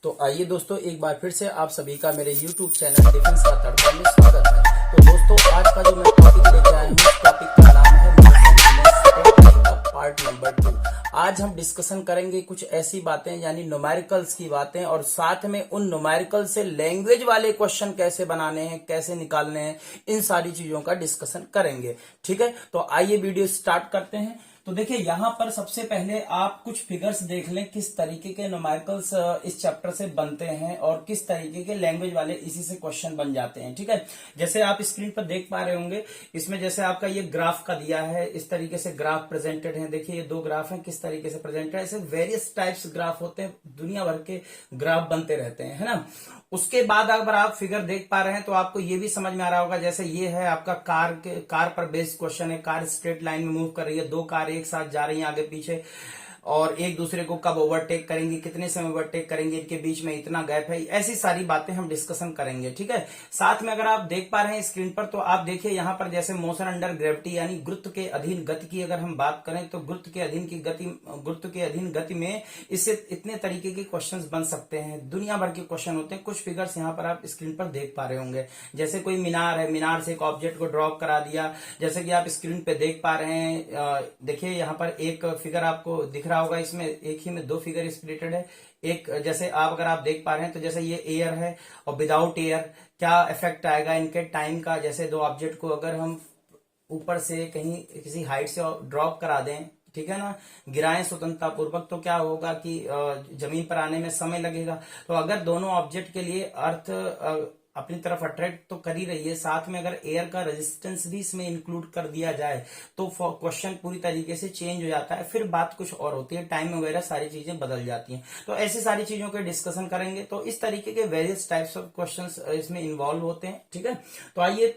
तो आइए दोस्तों, एक बार फिर से आप सभी का मेरे YouTube चैनल डिफेंस का तड़का में स्वागत है। तो दोस्तों, आज का जो मैं टॉपिक लेके आया हूँ, उस टॉपिक का नाम है पार्ट नंबर 2। आज हम डिस्कशन करेंगे कुछ ऐसी बातें, यानी न्यूमेरिकल्स की बातें, और साथ में उन न्यूमेरिकल से लैंग्वेज वाले क्वेश्चन कैसे बनाने हैं, कैसे निकालने हैं, इन सारी चीजों का डिस्कशन करेंगे। ठीक है, तो आइए वीडियो स्टार्ट करते हैं। तो देखिए, यहां पर सबसे पहले आप कुछ फिगर्स देख लें, किस तरीके के न्यूमेरिकल्स इस चैप्टर से बनते हैं और किस तरीके के लैंग्वेज वाले इसी से क्वेश्चन बन जाते हैं। ठीक है, जैसे आप स्क्रीन पर देख पा रहे होंगे, इसमें जैसे आपका ये ग्राफ का दिया है, इस तरीके से ग्राफ प्रेजेंटेड है। देखिए, ये दो ग्राफ हैं, किस तरीके से प्रेजेंटेड है। ऐसे वेरियस टाइप्स ग्राफ होते हैं, दुनिया भर के ग्राफ बनते रहते हैं, है ना। उसके बाद अगर आप फिगर देख पा रहे हैं तो आपको ये भी समझ में आ रहा होगा, जैसे ये है आपका कार पर बेस्ड क्वेश्चन है। कार स्ट्रेट लाइन में मूव कर रही है, दो कार एक साथ जा रही हैं आगे पीछे, और एक दूसरे को कब ओवरटेक करेंगी, कितने समय ओवरटेक करेंगे, इनके बीच में इतना गैप है। ऐसी सारी बातें हम डिस्कशन करेंगे। ठीक है, साथ में अगर आप देख पा रहे हैं स्क्रीन पर, तो आप देखिए यहाँ पर जैसे मोशन अंडर ग्रेविटी, यानी गुरुत्व के अधीन गति की अगर हम बात करें, तो गुरुत्व के अधीन गति में इससे इतने तरीके के क्वेश्चंस बन सकते हैं, दुनिया भर के क्वेश्चन होते हैं। कुछ फिगर्स यहाँ पर आप स्क्रीन पर देख पा रहे होंगे, जैसे कोई मीनार है, मीनार से एक ऑब्जेक्ट को ड्रॉप करा दिया, जैसे कि आप स्क्रीन पे देख पा रहे हैं। देखिए, यहाँ पर एक फिगर आपको दिख रहा होगा, इसमें एक ही में दो फिगर स्प्लिटेड है। एक जैसे अगर आप देख पा रहे हैं, तो जैसे ये एयर है और विदाउट एयर क्या इफेक्ट आएगा इनके टाइम का। जैसे दो ऑब्जेक्ट को अगर हम ऊपर से कहीं किसी हाइट से ड्रॉप करा दें, ठीक है ना, गिराएं स्वतंत्रता पूर्वक, तो क्या होगा कि जमीन पर आने में समय लगेगा। तो अगर दोनों ऑब्जेक्ट के लिए अर्थ अपनी तरफ अट्रैक्ट तो कर ही रही है, साथ में अगर एयर का रेजिस्टेंस भी इसमें इंक्लूड कर दिया जाए, तो क्वेश्चन पूरी तरीके से चेंज हो जाता है। फिर बात कुछ और होती है, टाइम वगैरह सारी चीजें बदल जाती हैं। तो ऐसी सारी चीजों के डिस्कशन करेंगे। तो इस तरीके के वेरियस टाइप्स ऑफ क्वेश्चंस इसमें इन्वॉल्व होते हैं। ठीक है, तो आइए,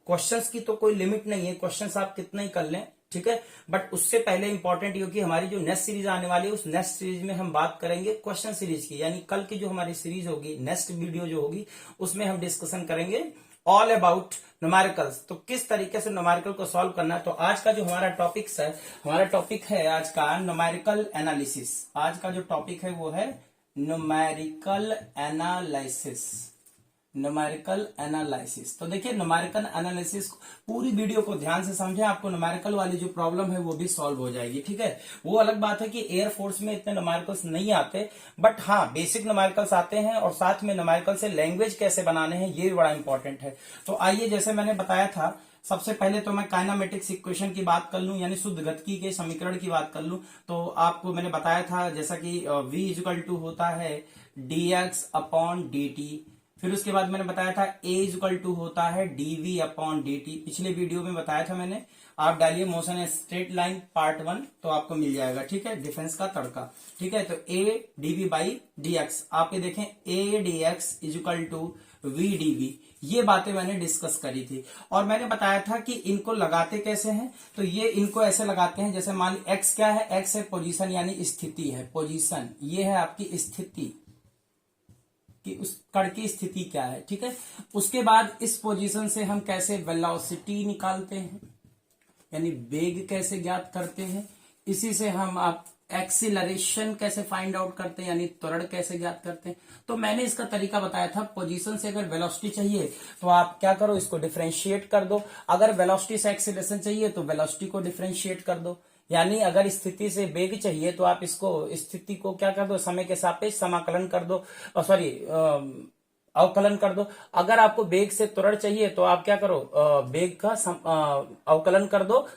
क्वेश्चंस की तो कोई लिमिट नहीं है, क्वेश्चंस आप कितना ही कर लें। ठीक है, बट उससे पहले इंपॉर्टेंट ये कि हमारी जो नेक्स्ट सीरीज आने वाली है, उस नेक्स्ट सीरीज में हम बात करेंगे क्वेश्चन सीरीज की, यानी कल की जो हमारी सीरीज होगी, नेक्स्ट वीडियो जो होगी, उसमें हम डिस्कशन करेंगे ऑल अबाउट न्यूमेरिकल्स। तो किस तरीके से न्यूमेरिकल को सॉल्व करना है। तो आज का जो हमारा टॉपिक है आज का न्यूमेरिकल एनालिसिस। आज का जो टॉपिक है वो है न्यूमेरिकल एनालिसिस। तो देखिए, न्यूमेरिकल एनालिसिस पूरी वीडियो को ध्यान से समझें, आपको न्यूमेरिकल वाली जो प्रॉब्लम है वो भी सॉल्व हो जाएगी। ठीक है, वो अलग बात है कि एयरफोर्स में इतने न्यूमेरिकल्स नहीं आते, बट हाँ, बेसिक न्यूमेरिकल्स आते हैं, और साथ में न्यूमेरिकल से लैंग्वेज कैसे बनाने हैं ये भी बड़ा इंपॉर्टेंट है। तो आइए, जैसे मैंने बताया था, सबसे पहले तो मैं काइनेमेटिक्स इक्वेशन की बात कर लूं, यानी शुद्ध गतिकी के समीकरण की बात कर लूं। तो आपको मैंने बताया था, जैसा कि v इक्वल टू होता है dx अपॉन dt। फिर उसके बाद मैंने बताया था a इक्वल टू होता है dv अपॉन dt। पिछले वीडियो में बताया था मैंने। आप डालिए मोशन स्ट्रेट लाइन पार्ट 1, तो आपको मिल जाएगा। ठीक है, डिफेंस का तड़का। ठीक है, तो a dv बाई dx, आप ये देखें, a dx equal to v dv। ये बातें मैंने डिस्कस करी थी, और मैंने बताया था कि इनको लगाते कैसे हैं। तो ये इनको ऐसे लगाते हैं, जैसे मान ली x क्या है, x है पोजीशन, यानी स्थिति है, पोजीशन। ये है आपकी स्थिति कि उस कण की स्थिति क्या है। ठीक है, उसके बाद इस पोजीशन से हम कैसे वेलोसिटी निकालते हैं, यानी वेग कैसे ज्ञात करते हैं। इसी से हम आप एक्सीलरेशन कैसे फाइंड आउट करते हैं, यानी त्वरण कैसे ज्ञात करते हैं। तो मैंने इसका तरीका बताया था, पोजीशन से अगर वेलोसिटी चाहिए तो आप क्या करो, इसको डिफरेंशिएट कर दो। अगर वेलोसिटी से एक्सीलरेशन चाहिए तो वेलोसिटी को डिफरेंशिएट कर दो। यानी अगर स्थिति से वेग चाहिए तो आप इसको, स्थिति को क्या कर दो, समय के सापेक्ष समाकलन कर दो, अवकलन कर दो। अगर आपको वेग से त्वरण चाहिए तो आप क्या करो, वेग का अवकलन कर दो।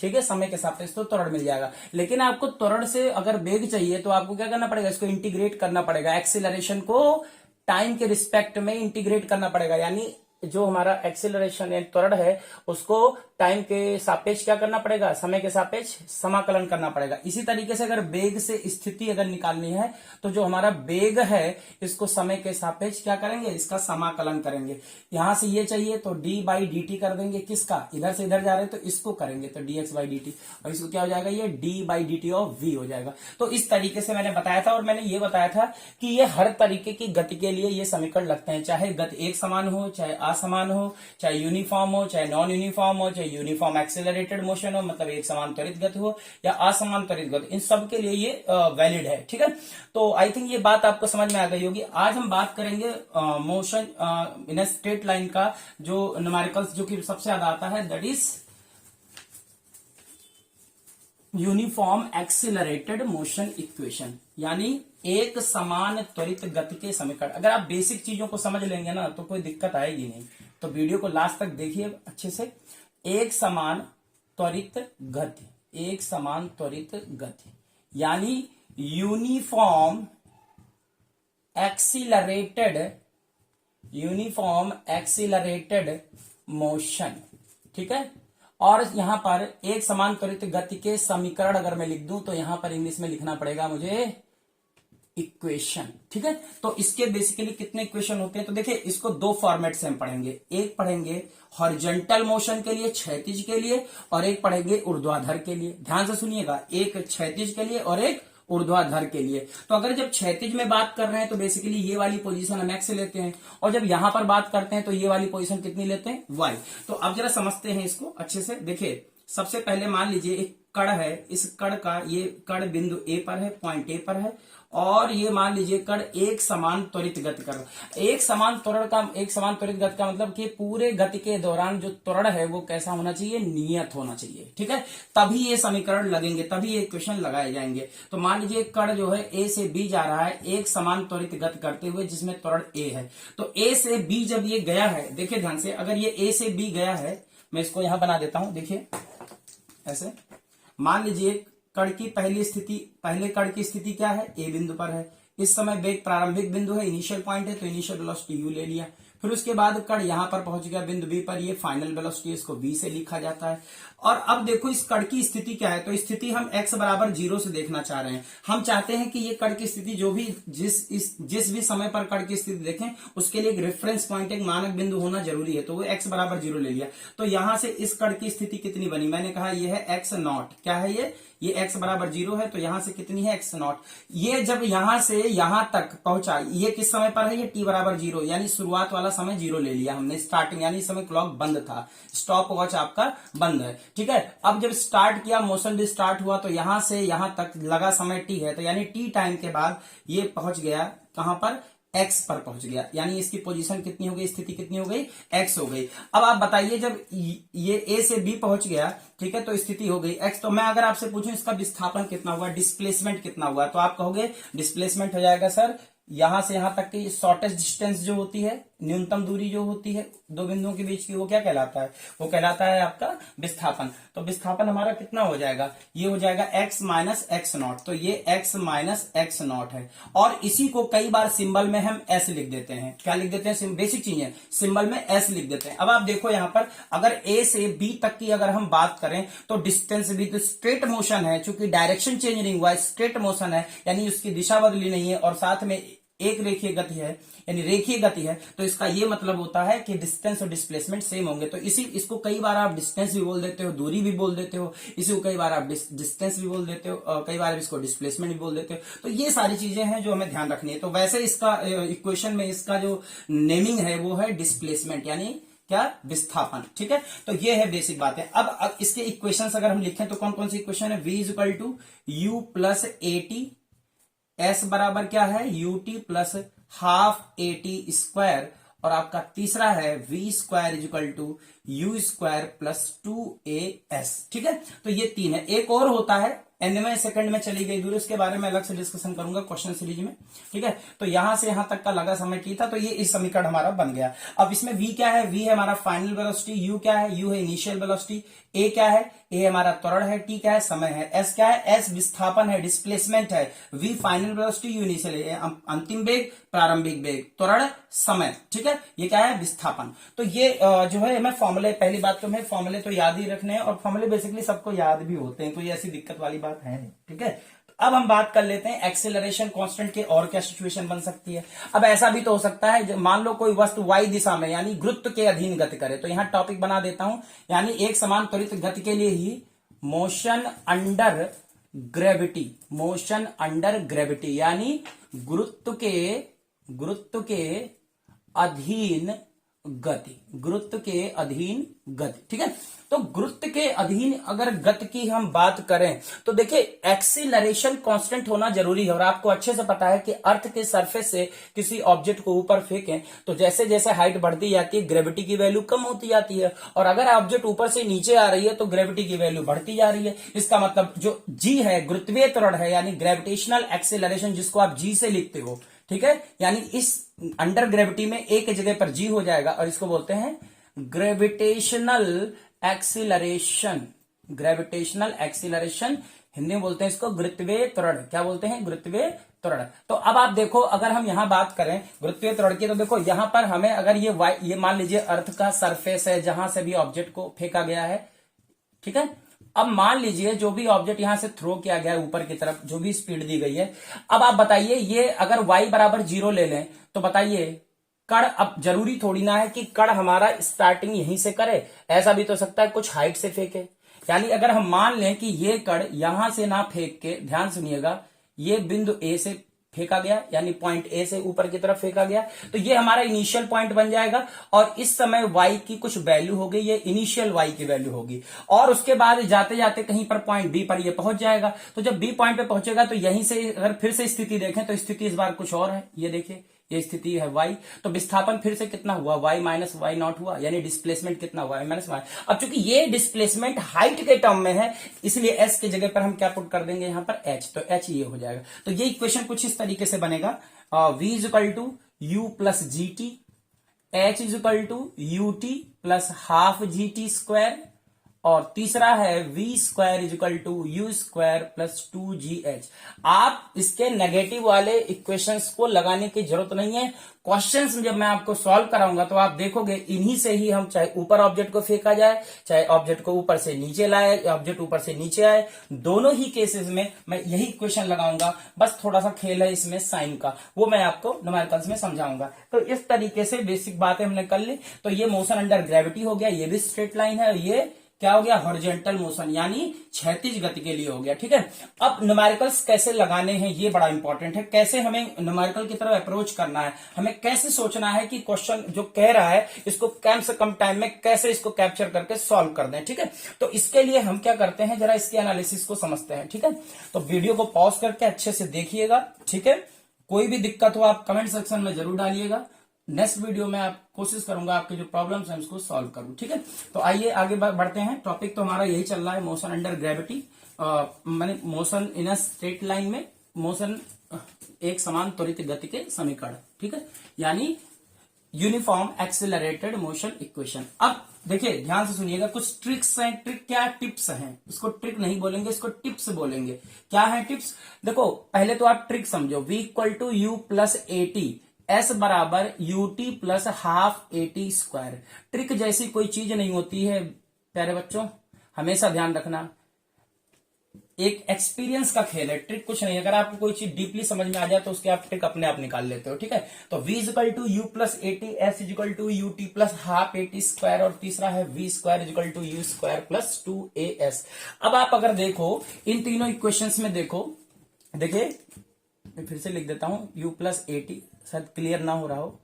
ठीक है, समय के सापेक्ष तो त्वरण मिल जाएगा। लेकिन आपको त्वरण से अगर वेग चाहिए तो आपको क्या करना पड़ेगा, इसको इंटीग्रेट करना पड़ेगा, एक्सीलरेशन को टाइम के रिस्पेक्ट में इंटीग्रेट करना पड़ेगा। यानी जो हमारा एक्सीलरेशन यानी त्वरण है, उसको टाइम के सापेक्ष क्या करना पड़ेगा, समय के सापेक्ष समाकलन करना पड़ेगा। इसी तरीके से अगर वेग से स्थिति अगर निकालनी है, तो जो हमारा वेग है, इसको समय के सापेक्ष क्या करेंगे, इसका समाकलन करेंगे। यहां से ये चाहिए तो d बाई डी टी कर देंगे, किसका, इधर से इधर जा रहे हैं तो इसको करेंगे, तो dx बाई डी टी, और इसको क्या हो जाएगा, ये d by D T of v हो जाएगा। तो इस तरीके से मैंने बताया था, और मैंने ये बताया था कि ये हर तरीके की गति के लिए ये समीकरण लगते हैं, चाहे गति एक समान हो, चाहे असमान हो, चाहे यूनिफॉर्म हो, चाहे नॉन यूनिफॉर्म हो, चाहे यूनिफॉर्म एक्सेलरेटेड मोशन हो, मतलब एक समान त्वरित गति हो, या असमान त्वरित गति, इन सब के लिए ये वैलिड है। ठीक है, तो आई थिंक ये बात आपको समझ में आ गई होगी। आज हम बात करेंगे motion in a straight line का जो न्यूमेरिकल्स जो कि सबसे ज्यादा आता है, that is uniform accelerated motion equation, यानी एक समान त्वरित गति के समीकरण। अगर आप बेसिक चीजों को समझ लेंगे ना तो कोई दिक्कत आएगी नहीं। तो वीडियो को लास्ट तक देखिए अच्छे से। एक समान त्वरित गति, एक समान त्वरित गति यानी यूनिफॉर्म एक्सिलरेटेड मोशन। ठीक है, और यहां पर एक समान त्वरित गति के समीकरण अगर मैं लिख दूं तो यहां पर इंग्लिश में लिखना पड़ेगा मुझे इक्वेशन। ठीक है, तो इसके बेसिकली कितने इक्वेशन होते हैं तो देखिए, इसको दो फॉर्मेट से हम पढ़ेंगे। एक पढ़ेंगे हॉरिजॉन्टल मोशन के लिए, क्षैतिज के लिए, और एक पढ़ेंगे ऊर्ध्वाधर के लिए। ध्यान से सुनिएगा, एक क्षैतिज के लिए और एक ऊर्ध्वाधर के लिए। तो अगर जब क्षैतिज में बात कर रहे हैं तो बेसिकली ये वाली पोजीशन हम एक्स से लेते हैं, और जब यहां पर बात करते हैं तो ये वाली पोजीशन कितनी लेते हैं, वाई। तो अब जरा समझते हैं इसको अच्छे से। देखिए, सबसे पहले मान लीजिए एक कण है, इस कण का ये कण बिंदु ए पर है, पॉइंट ए पर है, और ये मान लीजिए कण एक समान त्वरित गति कर रहा है। एक समान त्वरित गति का मतलब कि पूरे गति के दौरान जो त्वरण है वो कैसा होना चाहिए, नियत होना चाहिए। ठीक है, तभी ये समीकरण लगेंगे, तभी ये इक्वेशन लगाए जाएंगे। तो मान लीजिए कण जो है ए से बी जा रहा है एक समान त्वरित गति करते हुए, जिसमें त्वरण ए है। तो ए से बी जब ये गया है, देखिए ध्यान से, अगर ये ए से बी गया है, मैं इसको यहां बना देता हूं। देखिए ऐसे मान लीजिए कण की पहले कण की स्थिति क्या है, ए बिंदु पर है। इस समय वेग प्रारंभिक बिंदु है, इनिशियल पॉइंट है, तो इनिशियल वेलोसिटी यू ले लिया। फिर उसके बाद कण यहां पर पहुंच गया बिंदु बी पर, ये फाइनल वेलोसिटी, इसको v से लिखा जाता है। और अब देखो इस कण की स्थिति क्या है, तो स्थिति हम x बराबर 0 से देखना चाह रहे हैं। हम चाहते हैं कि ये कण की स्थिति जो भी जिस भी समय पर कण की स्थिति देखें उसके लिए एक रेफरेंस पॉइंट, एक मानक बिंदु होना जरूरी है। तो वो x बराबर 0 ले लिया। तो यहां से इस कण की स्थिति कितनी बनी, मैंने कहा ये है x नॉट। क्या है ये x बराबर 0 है, तो यहां से कितनी है x नॉट। ये जब यहां से यहां तक पहुंचा, ये किस समय पर है, ये t बराबर 0, यानी शुरुआत वाला समय 0 ले लिया हमने, स्टार्टिंग, यानी इस समय क्लॉक बंद था, स्टॉप वॉच आपका बंद है। ठीक है, अब जब स्टार्ट किया, मोशन भी स्टार्ट हुआ, तो यहां से यहां तक लगा समय t है, तो यानी t टाइम के बाद ये पहुंच गया कहां पर, x पर पहुंच गया, यानी इसकी पोजीशन कितनी हो गई, स्थिति कितनी हो गई, x हो गई। अब आप बताइए, जब ये a से b पहुंच गया, ठीक है, तो स्थिति हो गई x। तो मैं अगर आपसे पूछूं इसका विस्थापन कितना हुआ, डिस्प्लेसमेंट कितना हुआ, तो आप कहोगे डिस्प्लेसमेंट हो जाएगा सर यहां से यहां तक की शॉर्टेस्ट डिस्टेंस जो होती है, न्यूनतम दूरी जो होती है दो बिंदुओं के बीच की, वो क्या कहलाता है, वो कहलाता है आपका विस्थापन। तो विस्थापन हमारा कितना हो जाएगा, ये हो जाएगा x माइनस एक्स नॉट। तो ये x माइनस एक्स नॉट है, और इसी को कई बार सिंबल में हम s लिख देते हैं। क्या लिख देते हैं, बेसिक चीज है, सिंबल में s लिख देते हैं। अब आप देखो यहां पर, अगर a से b तक की अगर हम बात करें तो डिस्टेंस विद स्ट्रेट मोशन है, चूंकि डायरेक्शन चेंज नहीं हुआ, स्ट्रेट मोशन है, यानी उसकी दिशा बदली नहीं है, और साथ में एक रेखीय गति है, यानी रेखीय गति है, तो इसका ये मतलब होता है कि डिस्टेंस और डिस्प्लेसमेंट सेम होंगे। तो इसको कई बार आप डिस्टेंस भी बोल देते हो, दूरी भी बोल देते हो, इसी को कई बार आप डिस्टेंस भी बोल देते हो, कई बार इसको डिस्प्लेसमेंट भी बोल देते हो। तो ये सारी चीजें हैं जो हमें ध्यान रखनी है। तो वैसे इसका इक्वेशन में इसका जो नेमिंग है वो है डिस्प्लेसमेंट, यानी क्या, विस्थापन। ठीक है, तो ये है बेसिक बात है। अब इसके इक्वेशंस अगर हम लिखें तो कौन कौन सी इक्वेशन है, v equal to u plus a t, s बराबर क्या है, ut plus half a t square, और आपका तीसरा है v square equal to u square plus 2as। ठीक है, तो ये तीन है। एक और होता है, nवें सेकंड में चली गई दूरी, उसके बारे में अलग से डिस्कशन करूंगा क्वेश्चन सीरीज में। ठीक है, तो यहां से यहां तक का लगा समय t था, तो ये इस समीकरण हमारा बन गया। अब इसमें v क्या है, v है हमारा फाइनल वेलोसिटी, u क्या है, u है इनिशियल वेलोसिटी, a क्या है, a हमारा त्वरण है, t क्या है, समय है, s क्या है, s विस्थापन है, डिस्प्लेसमेंट है, v final velocity, u initial, अंतिम वेग, प्रारंभिक वेग, त्वरण, समय। ठीक है, ये क्या है, विस्थापन। तो ये जो है हमें फॉर्मूले, पहली बात तो हमें फॉर्मूले तो याद ही रखने हैं, और फॉर्मूले बेसिकली सबको याद भी होते हैं, कोई ऐसी दिक्कत वाली बात है नहीं। ठीक है, अब हम बात कर लेते हैं एक्सेलरेशन कांस्टेंट के, और क्या सिचुएशन बन सकती है। अब ऐसा भी तो हो सकता है, मान लो कोई वस्तु y दिशा में यानी गुरुत्व के अधीन गति करे, तो यहां टॉपिक बना देता हूं, यानी एक समान त्वरित गति के लिए ही motion under gravity, motion under gravity, यानी गुरुत्व के अधीन गति, गुरुत्व के अधीन गति। ठीक है, तो गुरुत्व के अधीन अगर गति की हम बात करें तो देखिए एक्सीलरेशन कांस्टेंट होना जरूरी है। और आपको अच्छे से पता है कि अर्थ के सरफेस से किसी ऑब्जेक्ट को ऊपर फेंकें तो जैसे जैसे हाइट बढ़ती जाती है ग्रेविटी की वैल्यू कम होती जाती है, और अगर ऑब्जेक्ट ऊपर से नीचे आ रही है तो ग्रेविटी की वैल्यू बढ़ती जा रही है। इसका मतलब जो जी है गुरुत्वीय त्वरण है, यानी ग्रेविटेशनल एक्सीलरेशन, जिसको आप जी से लिखते हो, ठीक है, यानी इस अंडर ग्रेविटी में एक जगह पर जी हो जाएगा और इसको बोलते हैं gravitational acceleration. Gravitational acceleration Hindi में बोलते हैं इसको गुरुत्वीय त्वरण। क्या बोलते हैं? गुरुत्वीय त्वरण। तो अब आप देखो, अगर हम यहां बात करें गुरुत्वीय त्वरण की, तो देखो यहां पर हमें अगर ये मान लीजिए अर्थ का सरफेस है जहां से भी ऑब्जेक्ट को फेंका गया है, ठीक है। अब मान लीजिए जो भी ऑब्जेक्ट यहां से थ्रो किया गया है ऊपर की तरफ, जो भी स्पीड दी गई है, अब आप बताइए ये अगर y बराबर 0 ले लें तो बताइए कण, अब जरूरी थोड़ी ना है कि कण हमारा स्टार्टिंग यहीं से करे, ऐसा भी तो सकता है कुछ हाइट से फेंके। यानी अगर हम मान लें कि ये कण यहां से ना फेंक के, ध्यान सुनिएगा, ये बिंदु ए से फेंका गया, यानी पॉइंट ए से ऊपर की तरफ फेंका गया, तो ये हमारा इनिशियल पॉइंट बन जाएगा। और इस समय y की कुछ वैल्यू होगी, ये इनिशियल y की वैल्यू होगी, और उसके बाद जाते जाते कहीं पर पॉइंट बी पर ये पहुंच जाएगा। तो जब बी पॉइंट पे पहुंचेगा तो यहीं से अगर फिर से स्थिति देखें तो स्थिति इस बार कुछ और है। ये देखिए ये स्थिति है y, तो विस्थापन फिर से कितना हुआ, y माइनस वाई नॉट हुआ, यानी डिस्प्लेसमेंट कितना हुआ, y माइनस वाई। अब चूंकि ये डिस्प्लेसमेंट हाइट के टर्म में है, इसलिए s की जगह पर हम क्या पुट कर देंगे यहाँ पर h, तो h ये हो जाएगा। तो ये इक्वेशन कुछ इस तरीके से बनेगा, v is equal to u plus g t, h is equal to u t plus half g t square, और तीसरा है v square is equal to u square plus 2gh। आप इसके नेगेटिव वाले इक्वेशंस को लगाने की जरूरत नहीं है। क्वेश्चंस जब मैं आपको सॉल्व कराऊंगा तो आप देखोगे इन्हीं से ही हम, चाहे ऊपर ऑब्जेक्ट को फेंका जाए, चाहे ऑब्जेक्ट को ऊपर से नीचे लाए, ऑब्जेक्ट ऊपर से नीचे आए, दोनों ही केसेस में मैं यही इक्वेशन लगाऊंगा। बस थोड़ा सा खेल है इसमें साइन का, वो मैं आपको न्यूमेरिकल्स में समझाऊंगा। तो इस तरीके से बेसिक बातें हमने कर ली। तो ये मोशन अंडर ग्रेविटी हो गया, ये भी स्ट्रेट लाइन है, और ये क्या हो गया, हॉरिजॉन्टल मोशन, यानी क्षैतिज गति के लिए हो गया। ठीक है, अब न्यूमेरिकल्स कैसे लगाने हैं ये बड़ा इंपॉर्टेंट है। कैसे हमें न्यूमेरिकल की तरफ अप्रोच करना है, हमें कैसे सोचना है कि क्वेश्चन जो कह रहा है इसको कम से कम टाइम में कैसे इसको कैप्चर करके सॉल्व कर दें। ठीक है, तो इसके लिए हम क्या करते हैं, जरा इसके एनालिसिस को समझते हैं। ठीक है, तो वीडियो को पॉज करके अच्छे से देखिएगा। ठीक है, कोई भी दिक्कत हो आप कमेंट सेक्शन में जरूर डालिएगा। नेक्स्ट वीडियो में आप कोशिश करूंगा आपके जो प्रॉब्लम्स हैं उसको सॉल्व करूं। ठीक है, तो आइए आगे बढ़ते हैं। टॉपिक तो हमारा यही चल रहा है, मोशन अंडर ग्रेविटी, माने motion in a straight line में, मोशन एक समान त्वरित गति के समीकरण। ठीक है, यानी यूनिफॉर्म एक्सिलरेटेड मोशन इक्वेशन। अब देखिए ध्यान से सुनिएगा, कुछ ट्रिक्स हैं। ट्रिक क्या, टिप्स हैं। इसको ट्रिक नहीं बोलेंगे, इसको टिप्स बोलेंगे। क्या है टिप्स? देखो पहले तो आप ट्रिक समझो, v equal to u plus a t, S बराबर ut plus half at square. Trick जैसी कोई चीज नहीं होती है प्यारे बच्चों, हमेशा ध्यान रखना, एक एक्सपीरियंस का खेल है। ट्रिक कुछ नहीं, अगर आपको कोई चीज डीपली समझ में आ जाए तो उसके आप ट्रिक अपने आप निकाल लेते हो। ठीक है, तो v equal to u plus at, s equal to u t plus half at square, और तीसरा है v square equal to u square plus 2as। अब आप अगर देखो इन तीनों इक्वेशंस में, देखो देखिए मैं फिर से लिख देता हूं, u प्लस एटी, शायद क्लियर ना हो रहा हो,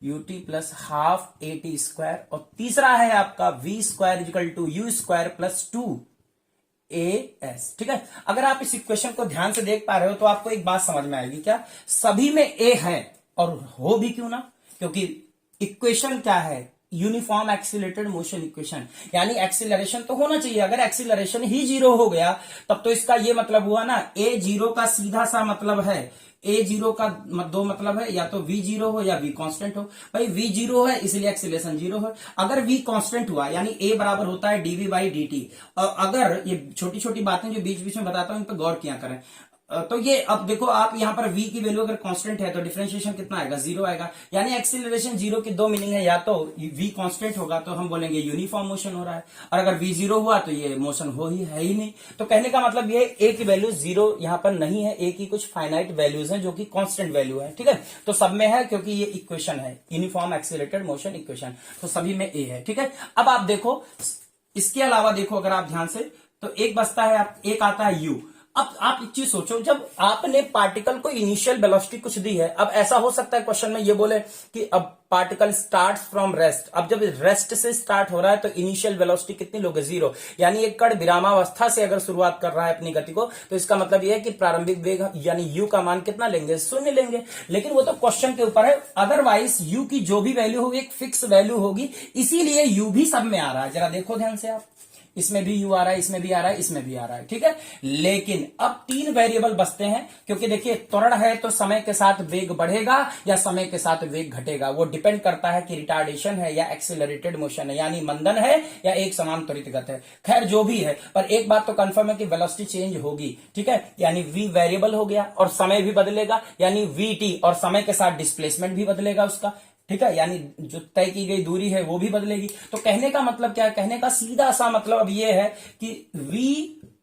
u t plus half at square, और तीसरा है आपका v square equal to u square plus 2as। ठीक है, अगर आप इस इक्वेशन को ध्यान से देख पा रहे हो तो आपको एक बात समझ में आएगी, क्या सभी में a है, और हो भी क्यों ना, क्योंकि इक्वेशन क्या है, यूनिफॉर्म एक्सीलरेटेड मोशन इक्वेशन, यानी एक्सीलरेशन तो होना चाहिए। अगर एक्सीलरेशन ही 0 हो गया तब तो इसका ये मतलब हुआ ना, a 0 का सीधा सा मतलब है, a 0 का दो मतलब है, या तो v 0 हो या v कांस्टेंट हो। भाई v 0 है इसलिए एक्सीलरेशन 0 है। अगर v कांस्टेंट हुआ यानी a बराबर होता है dv बाई dt। और अगर ये छोटी छोटी बातें जो बीच बीच में बताता हूं इन पर गौर किया करें। तो ये अब देखो, आप यहां पर v की वैल्यू अगर कांस्टेंट है तो डिफरेंशिएशन कितना आएगा, 0 आएगा। यानी एक्सीलरेशन 0 की दो मीनिंग है, या तो v कांस्टेंट होगा तो हम बोलेंगे यूनिफॉर्म मोशन हो रहा है, और अगर v 0 हुआ तो ये मोशन हो ही है ही नहीं। तो कहने का मतलब ये a की वैल्यू 0 यहां पर नहीं है, a की कुछ फाइनाइट वैल्यूज हैं जो कि कांस्टेंट वैल्यू है। ठीक है, तो सब में है क्योंकि ये इक्वेशन है यूनिफॉर्म एक्सीलरेटेड मोशन इक्वेशन, तो सभी में a है। ठीक है, अब आप देखो इसके अलावा देखो, अगर आप ध्यान से, तो एक बचता है, एक आता है u। अब आप एक चीज सोचो, जब आपने पार्टिकल को इनिशियल वेलोसिटी कुछ दी है, अब ऐसा हो सकता है क्वेश्चन में ये बोले कि अब पार्टिकल स्टार्ट्स फ्रॉम रेस्ट, अब जब रेस्ट से स्टार्ट हो रहा है तो इनिशियल वेलोसिटी कितनी लोगे, 0। यानी एक कण विरामावस्था से अगर शुरुआत कर रहा है अपनी गति को, तो इसका मतलब यह है कि प्रारंभिक वेग यानी यू का मान कितना लेंगे, 0 लेंगे। लेकिन वो तो क्वेश्चन के ऊपर है, अदरवाइज यू की जो भी वैल्यू होगी एक फिक्स वैल्यू होगी, इसीलिए यू भी सब में आ रहा है। जरा देखो ध्यान से आप, इसमें भी यू आ रहा है, इसमें भी आ रहा है, इसमें भी आ रहा है, ठीक है। लेकिन अब 3 वेरिएबल बचते हैं, क्योंकि देखिए त्वरण है तो समय के साथ वेग बढ़ेगा या समय के साथ वेग घटेगा, वो डिपेंड करता है कि रिटार्डेशन है या एक्सेलरेटेड मोशन है, यानी मंदन है या एक समान त्वरित गति है। खैर जो भी है, पर एक बात तो कंफर्म है कि वेलोसिटी चेंज होगी, ठीक है। यानी v वेरिएबल हो गया और समय भी बदलेगा, यानी vt, और समय के साथ डिस्प्लेसमेंट भी बदलेगा उसका, ठीक है। यानी जो तय की गई दूरी है वो भी बदलेगी। तो कहने का मतलब क्या है, कहने का सीधा सा मतलब अब ये है कि v,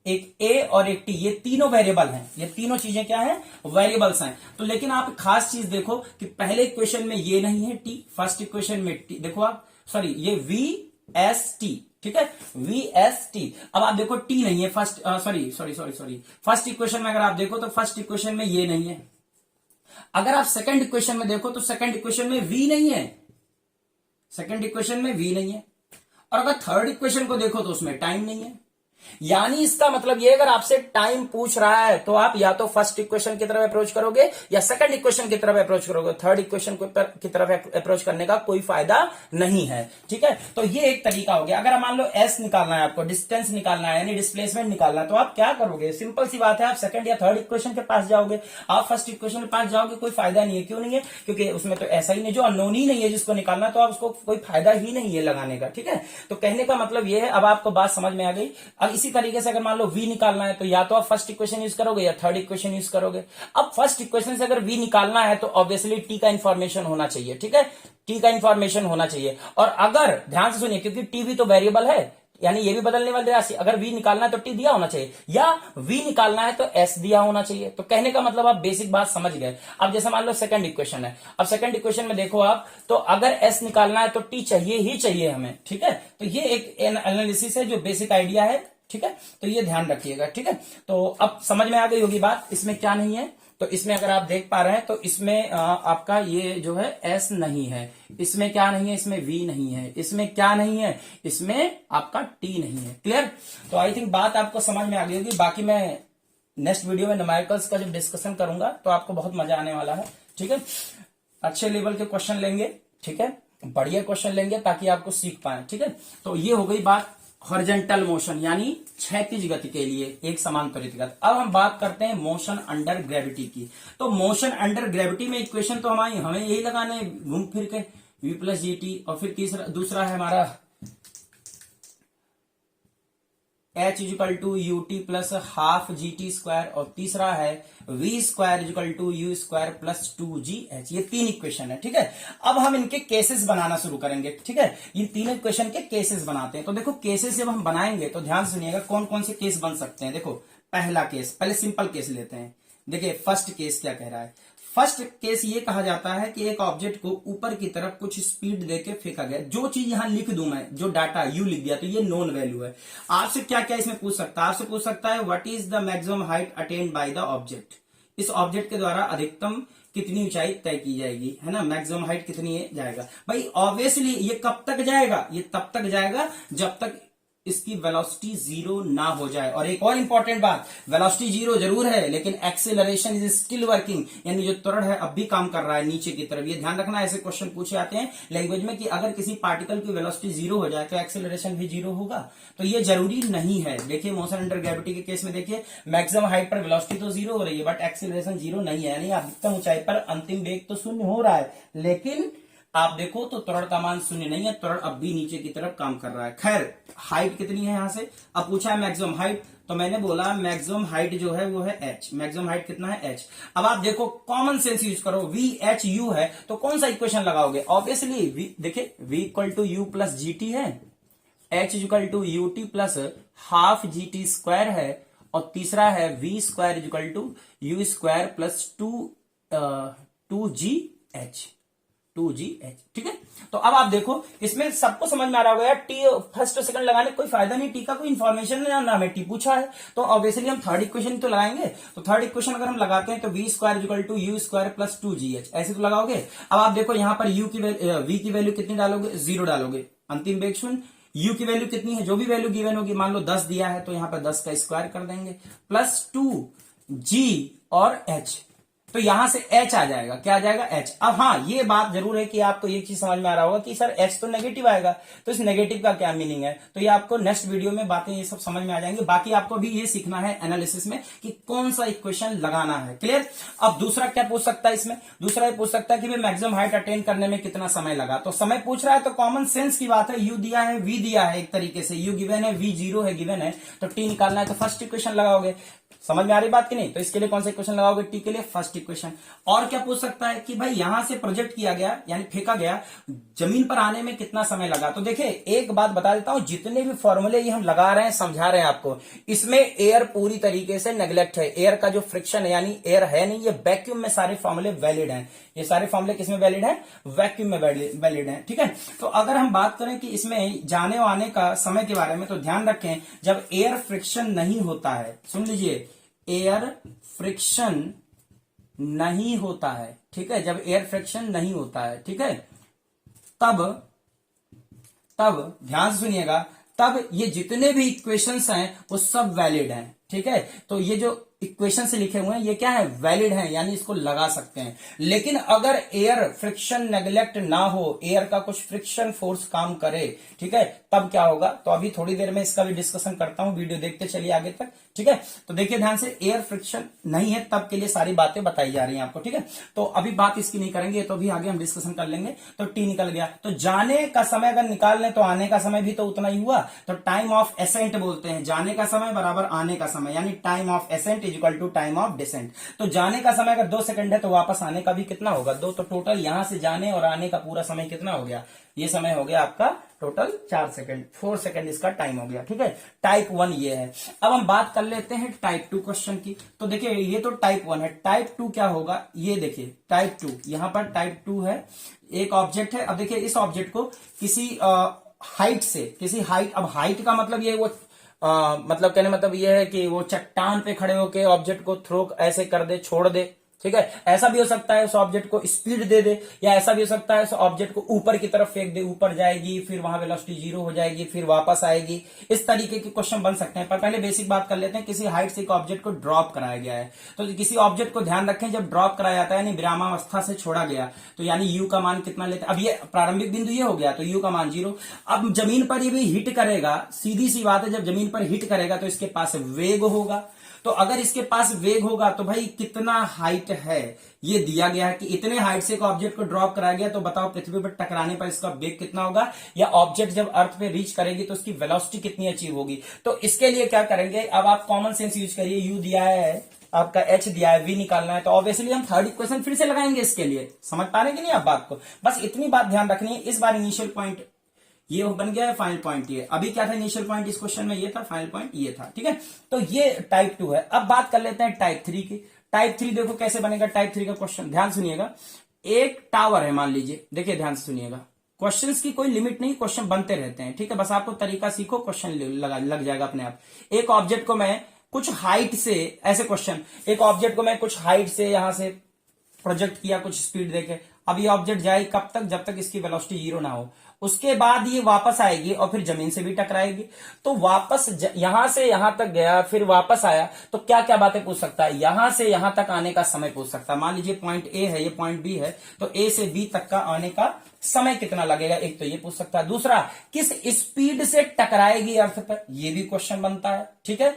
एक a और एक t, ये तीनों वेरिएबल हैं, ये तीनों चीजें क्या हैं, वेरिएबल्स हैं। तो लेकिन आप खास चीज देखो कि पहले इक्वेशन में ये नहीं है t, फर्स्ट इक्वेशन में t, देखो आप, सॉरी ये v s t, ठीक है, v s t। अब आप देखो t नहीं है फर्स्ट, सॉरी फर्स्ट इक्वेशन में अगर आप देखो तो फर्स्ट इक्वेशन में ये नहीं है। अगर आप सेकंड इक्वेशन में देखो तो सेकंड इक्वेशन में v नहीं है, सेकंड इक्वेशन में v नहीं है। और अगर थर्ड इक्वेशन को देखो तो उसमें टाइम नहीं है। यानी इसका मतलब ये, अगर आपसे टाइम पूछ रहा है तो आप या तो फर्स्ट इक्वेशन की तरफ अप्रोच करोगे या सेकंड इक्वेशन की तरफ अप्रोच करोगे, थर्ड इक्वेशन की तरफ अप्रोच करने का कोई फायदा नहीं है, ठीक है। तो ये एक तरीका हो गया। अगर मान लो एस निकालना है आपको, डिस्टेंस निकालना है यानी डिस्प्लेसमेंट निकालना है, तो आप क्या करोगे, सिंपल सी बात है, आप सेकंड या थर्ड इक्वेशन के पास जाओगे, आप फर्स्ट इक्वेशन के पास जाओगे, कोई फायदा नहीं है। क्यों नहीं है, क्योंकि उसमें तो ऐसा ही नहीं, जो अननोन ही नहीं है जिसको निकालना, तो आप उसको कोई फायदा ही नहीं है लगाने का, ठीक है। तो कहने का मतलब ये है, अब आपको बात समझ में आ गई। अब इसी तरीके से अगर मान लो v निकालना है तो या तो आप फर्स्ट इक्वेशन यूज करोगे या थर्ड इक्वेशन यूज करोगे। अब फर्स्ट इक्वेशन से अगर v निकालना है तो ऑब्वियसली t का इंफॉर्मेशन होना चाहिए, ठीक है, t का इंफॉर्मेशन होना चाहिए। और अगर ध्यान से सुनिए, क्योंकि t भी तो वेरिएबल है, यानी ये भी बदलने वाली राशि, अगर v निकालना है तो t दिया होना चाहिए, या v निकालना है तो s दिया होना चाहिए। तो कहने का मतलब आप बेसिक बात समझ गए। अब जैसे मान लो सेकंड इक्वेशन है, अब सेकंड इक्वेशन में देखो आप, तो अगर s निकालना है तो t चाहिए ही चाहिए हमें, ठीक है। तो ये एक एनालिसिस है जो बेसिक आइडिया है, ठीक है। तो ये ध्यान रखिएगा, ठीक है। तो अब समझ में आ गई होगी बात, इसमें क्या नहीं है। तो इसमें अगर आप देख पा रहे हैं तो इसमें आपका ये जो है S नहीं है, इसमें क्या नहीं है, इसमें V नहीं है, इसमें क्या नहीं है, इसमें आपका T नहीं है। क्लियर। तो आई थिंक बात आपको समझ में आ गई होगी। बाकी मैं नेक्स्ट वीडियो में न्यूमेरिकल्स का जब डिस्कशन करूंगा तो आपको बहुत मजा आने वाला है, ठीक है। अच्छे लेवल के क्वेश्चन लेंगे, ठीक है, बढ़िया क्वेश्चन लेंगे ताकि आपको सीख पाए, ठीक है। तो ये हो गई बात हॉरिजॉन्टल मोशन यानी क्षैतिज गति के लिए एक समान त्वरित गति। अब हम बात करते हैं मोशन अंडर ग्रेविटी की। तो मोशन अंडर ग्रेविटी में इक्वेशन तो हमें यही लगाने घूम फिर के v प्लस जी टी, और फिर दूसरा है हमारा h equal to u t plus half g t square, और तीसरा है v square equal to u square plus 2gh। ये 3 इक्वेशन है, ठीक है। अब हम इनके केसेस बनाना शुरू करेंगे, ठीक है। ये 3 इक्वेशन के केसेस बनाते हैं। तो देखो केसेस जब हम बनाएंगे तो ध्यान सुनिएगा कौन कौन से केस बन सकते हैं। देखो पहला केस, पहले सिंपल केस लेते हैं। देखिए फर्स्ट केस क्या कह रहा है। फर्स्ट केस ये कहा जाता है कि एक ऑब्जेक्ट को ऊपर की तरफ कुछ स्पीड देके फेंका गया। जो चीज यहां लिख दूं मैं, जो डाटा यू लिख दिया, तो ये नोन वैल्यू है। आपसे क्या क्या इसमें पूछ सकता है, आपसे पूछ सकता है what is the maximum height attend by the object. इस ऑब्जेक्ट के द्वारा अधिकतम कितनी ऊंचाई तय की जाएगी, है ना, मैक्सिमम हाइट कितनी जाएगा। भाई ऑब्वियसली ये कब तक जाएगा, ये तब तक जाएगा जब तक इसकी वेलोसिटी 0 ना हो जाए। और एक और इंपॉर्टेंट बात, वेलोसिटी 0 जरूर है लेकिन एक्सेलरेशन इज स्टिल वर्किंग, यानी जो त्वरण है अब भी काम कर रहा है नीचे की तरफ। ये ध्यान रखना, ऐसे क्वेश्चन पूछे जाते हैं लैंग्वेज में कि अगर किसी पार्टिकल की वेलोसिटी 0 हो जाए तो एक्सेलरेशन भी 0 होगा। तो ये जरूरी नहीं है। देखिए मोशन अंडर ग्रेविटी के केस में देखिए मैक्सिमम हाइट पर वेलोसिटी तो 0 हो रही है बट एक्सेलरेशन 0 नहीं है, यानी अधिकतम ऊंचाई पर अंतिम वेग तो 0 हो रहा है, लेकिन आप देखो तो त्वरण का मान 0 नहीं है, त्वरण अब भी नीचे की तरफ काम कर रहा है। खैर हाइट कितनी है यहां से, अब पूछा है मैक्सिमम हाइट, तो मैंने बोला मैक्सिमम हाइट जो है वो है h। मैक्सिमम हाइट कितना है h। अब आप देखो कॉमन सेंस यूज करो, v h u है तो कौन सा इक्वेशन लगाओगे, ऑब्वियसली देखिए v equal to u plus g t है, h equal to u t plus half g t square है, और तीसरा है v square equal to u square plus 2gh, ठीक है। तो अब आप देखो इसमें सबको समझ में आ रहा होगा यार, टी फर्स्ट और सेकंड लगाने कोई फायदा नहीं, टी का कोई इन्फॉर्मेशन नहीं, ना हमें टी पूछा है, तो ऑब्वियसली हम थर्ड इक्वेशन तो लगाएंगे। तो थर्ड इक्वेशन अगर हम लगाते हैं तो v square equal to u square plus 2gh, ऐसे तो लगाओगे। अब आप देखो यहाँ पर यू की वी की वैल्यू कितनी डालोगे, 0 डालोगे, अंतिम वेग शून्य। यू की वैल्यू कितनी है, जो भी वैल्यू गिवन होगी, मान लो 10 दिया है तो यहाँ पर 10 का स्क्वायर कर देंगे, प्लस 2g और h, तो यहां से h आ जाएगा, क्या आ जाएगा h। अब हाँ ये बात जरूर है कि आपको एक चीज समझ में आ रहा होगा कि सर h तो नेगेटिव आएगा, तो इस नेगेटिव का क्या मीनिंग है, तो ये आपको नेक्स्ट वीडियो में बातें ये सब समझ में आ जाएंगे। बाकी आपको भी ये सीखना है एनालिसिस में कि कौन सा इक्वेशन लगाना है, क्लियर। अब दूसरा क्या पूछ सकता है इसमें, दूसरा ये पूछ सकता है कि मैक्सिमम हाइट अटेन करने में कितना समय लगा, तो समय पूछ रहा है तो कॉमन सेंस की बात है, u दिया है v दिया है, एक तरीके से u गिवन है v 0 है गिवन है, तो t निकालना है तो फर्स्ट इक्वेशन लगाओगे। समझ में आ रही बात कि नहीं, तो इसके लिए कौन सा इक्वेशन लगाओगे, टी के लिए फर्स्ट इक्वेशन। और क्या पूछ सकता है कि भाई यहां से प्रोजेक्ट किया गया यानी फेंका गया, जमीन पर आने में कितना समय लगा। तो देखिए एक बात बता देता हूं, जितने भी फॉर्मूले ये हम लगा रहे हैं समझा रहे हैं आपको, इसमें एयर पूरी तरीके से नेग्लेक्ट है, एयर का जो फ्रिक्शन है यानी एयर है नहीं, ये वैक्यूम में सारे फॉर्मूले वैलिड हैं, ये सारे फॉर्मूले किसमें वैलिड है, वैक्यूम में वैलिड है, ठीक है। तो अगर हम बात करें कि इसमें जाने आने का समय के बारे में, तो ध्यान रखें जब एयर फ्रिक्शन नहीं होता है, सुन लीजिए, एयर फ्रिक्शन नहीं होता है, ठीक है, जब एयर फ्रिक्शन नहीं होता है, ठीक है, तब ध्यान से सुनिएगा, तब ये जितने भी इक्वेशंस हैं वो सब वैलिड हैं, ठीक है। तो ये जो इक्वेशन से लिखे हुए हैं ये क्या है, वैलिड है, यानी इसको लगा सकते हैं। लेकिन अगर एयर फ्रिक्शन नेग्लेक्ट ना हो, एयर का कुछ फ्रिक्शन फोर्स काम करे, ठीक है, तब क्या होगा, तो अभी थोड़ी देर में इसका भी डिस्कशन करता हूं, वीडियो देखते चलिए आगे तक, ठीक है। तो देखिए ध्यान से, एयर फ्रिक्शन नहीं है तब के लिए सारी बातें बताई जा रही हैं आपको, ठीक है। तो अभी बात इसकी नहीं करेंगे, तो अभी आगे हम डिस्कशन कर लेंगे। तो टी निकल गया, तो जाने का समय अगर निकाल लें तो आने का समय भी तो उतना ही हुआ, तो टाइम ऑफ एसेंट बोलते हैं, जाने का समय बराबर आने का समय, यानी time of ascent is equal to time of descent. तो जाने का समय अगर 2 सेकंड है तो वापस आने का भी कितना होगा, 2, तो टोटल यहां से जाने और आने का पूरा समय कितना हो गया, ये समय हो गया आपका टोटल 4 सेकंड, 4 सेकंड इसका टाइम हो गया, ठीक है। टाइप 1 ये है। अब हम बात कर लेते हैं टाइप 2 क्वेश्चन की। तो देखिए ये तो टाइप 1 है, टाइप 2 क्या होगा, ये देखिए टाइप 2, यहां पर टाइप 2 है, एक ऑब्जेक्ट है। अब देखिए इस ऑब्जेक्ट को किसी हाइट से, किसी हाइट, अब हाइट का मतलब ये वो मतलब कहने मतलब ये है कि वो चट्टान पे खड़े होके ऑब्जेक्ट को थ्रो ऐसे कर दे, छोड़ दे, ठीक है। ऐसा भी हो सकता है उस ऑब्जेक्ट को स्पीड दे दे, या ऐसा भी हो सकता है उस ऑब्जेक्ट को ऊपर की तरफ फेंक दे, ऊपर जाएगी फिर वहां वेलोसिटी 0 हो जाएगी फिर वापस आएगी, इस तरीके के क्वेश्चन बन सकते हैं। पर पहले बेसिक बात कर लेते हैं, किसी हाइट से एक ऑब्जेक्ट को ड्रॉप कराया गया है, तो किसी ऑब्जेक्ट को ध्यान रखें जब ड्रॉप कराया जाता है यानी विरामावस्था से छोड़ा गया, तो यानी यू का मान कितना लेते हैं, अब ये प्रारंभिक बिंदु ये हो गया तो यू का मान 0। अब जमीन पर ये भी हिट करेगा, सीधी सी बात है, जब जमीन पर हिट करेगा तो इसके पास वेग होगा, तो अगर इसके पास वेग होगा तो भाई कितना हाइट है ये दिया गया है कि इतने हाइट से एक ऑब्जेक्ट को ड्रॉप कराया गया, तो बताओ पृथ्वी पर टकराने पर इसका वेग कितना होगा, या ऑब्जेक्ट जब अर्थ पे रीच करेगी तो उसकी वेलोसिटी कितनी अचीव होगी। तो इसके लिए क्या करेंगे, अब आप कॉमन सेंस यूज करिए, यू दिया है आपका, एच दिया है, वी निकालना है, तो ऑब्वियसली हम थर्ड इक्वेशन फिर से लगाएंगे इसके लिए। समझ पा रहे कि नहीं आप बात को, बस इतनी बात ध्यान रखनी है। इस बार इनिशियल पॉइंट ये बन गया है, फाइनल पॉइंट ये, अभी क्या था इनिशियल पॉइंट इस क्वेश्चन में ये था, फाइनल पॉइंट ये था, ठीक है। तो ये टाइप 2 है। अब बात कर लेते हैं टाइप 3 की। टाइप 3 देखो कैसे बनेगा टाइप 3 का क्वेश्चन, ध्यान सुनिएगा। एक टावर है मान लीजिए, देखिए ध्यान से सुनिएगा, क्वेश्चंस की कोई लिमिट नहीं, क्वेश्चन बनते रहते हैं, ठीक है, बस आपको तरीका सीखो, क्वेश्चन लग जाएगा अपने आप। एक ऑब्जेक्ट को मैं कुछ हाइट से, ऐसे क्वेश्चन, एक ऑब्जेक्ट को मैं कुछ हाइट से यहां से प्रोजेक्ट किया कुछ स्पीड देके, अब ये ऑब्जेक्ट जाएगी कब तक, जब तक इसकी वेलोसिटी 0 ना हो, उसके बाद ये वापस आएगी और फिर जमीन से भी टकराएगी, तो वापस यहां से यहां तक गया फिर वापस आया, तो क्या क्या बातें पूछ सकता है, यहां से यहां तक आने का समय पूछ सकता है। मान लीजिए पॉइंट ए है, ये पॉइंट बी है, तो ए से बी तक का आने का समय कितना लगेगा, एक तो ये पूछ सकता है। दूसरा, किस स्पीड से टकराएगी अर्थ पर, ये भी क्वेश्चन बनता है, ठीक है।